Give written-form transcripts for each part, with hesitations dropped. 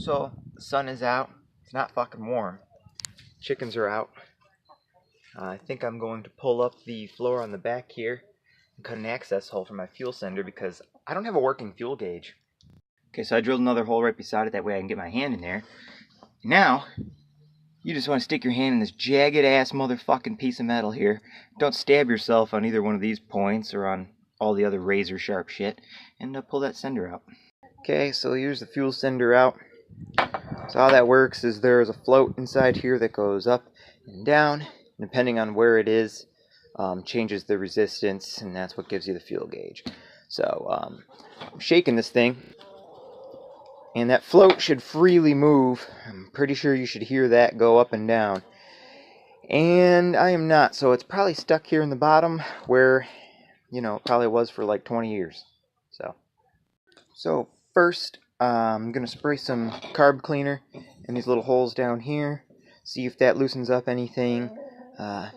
So, the sun is out. It's not fucking warm. Chickens are out. I think I'm going to pull up the floor on the back here and cut an access hole for my fuel sender because I don't have a working fuel gauge. Okay, so I drilled another hole right beside it, that way I can get my hand in there. Now, you just want to stick your hand in this jagged ass motherfucking piece of metal here. Don't stab yourself on either one of these points or on all the other razor sharp shit, and pull that sender out. Okay, so here's the fuel sender out. So how that works is there's a float inside here that goes up and down. Depending on where it is, changes the resistance, and that's what gives you the fuel gauge. So I'm shaking this thing, and that float should freely move. I'm pretty sure you should hear that go up and down. And I am not, so it's probably stuck here in the bottom where, you know, it probably was for like 20 years. So first, I'm going to spray some carb cleaner in these little holes down here. See if that loosens up anything. I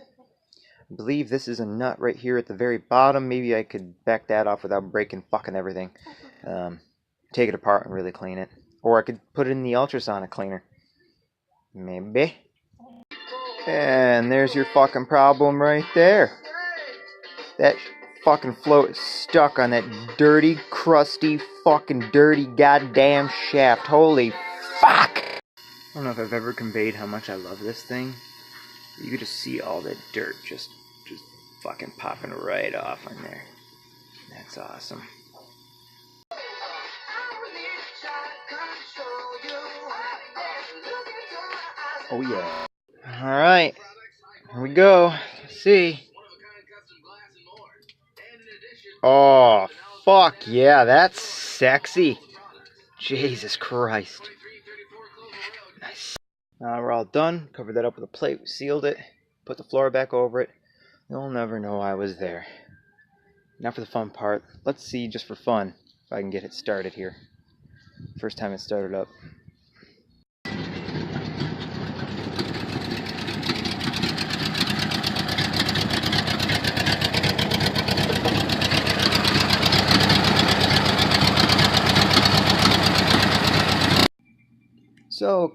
believe this is a nut right here at the very bottom. Maybe I could back that off without breaking fucking everything. Take it apart and really clean it. Or I could put it in the ultrasonic cleaner. Maybe. And there's your fucking problem right there. That fucking float is stuck on that dirty, crusty, fucking dirty goddamn shaft. Holy fuck! I don't know if I've ever conveyed how much I love this thing. You could just see all that dirt just fucking popping right off on there. That's awesome. Oh yeah. Alright. Here we go. Let's see. Oh, fuck yeah, that's sexy. Jesus Christ. Nice. Now we're all done. Covered that up with a plate, sealed it, put the floor back over it. You'll never know I was there. Now for the fun part. Let's see, just for fun, if I can get it started here. First time it started up. So,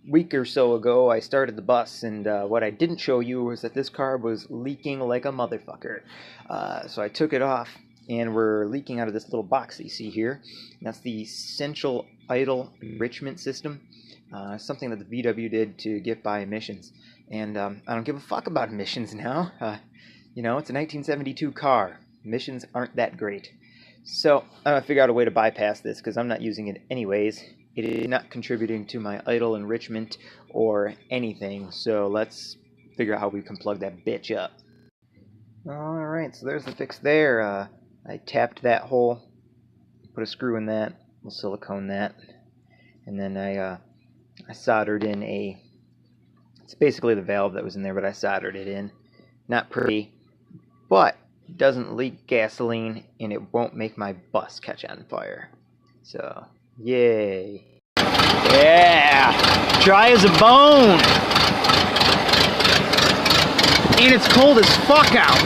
a week or so ago, I started the bus, and what I didn't show you was that this carb was leaking like a motherfucker. So I took it off, and we're leaking out of this little box that you see here. And that's the Central Idle Enrichment System, something that the VW did to get by emissions. And I don't give a fuck about emissions now. You know, it's a 1972 car. Emissions aren't that great. So I'm going to figure out a way to bypass this, because I'm not using it anyways. It is not contributing to my idle enrichment or anything, so let's figure out how we can plug that bitch up. Alright, so there's the fix there. I tapped that hole, put a screw in that, we'll silicone that, and then I soldered in it's basically the valve that was in there, but I soldered it in. Not pretty, but it doesn't leak gasoline, and it won't make my bus catch on fire. So, yay. Yeah! Dry as a bone! And it's cold as fuck out!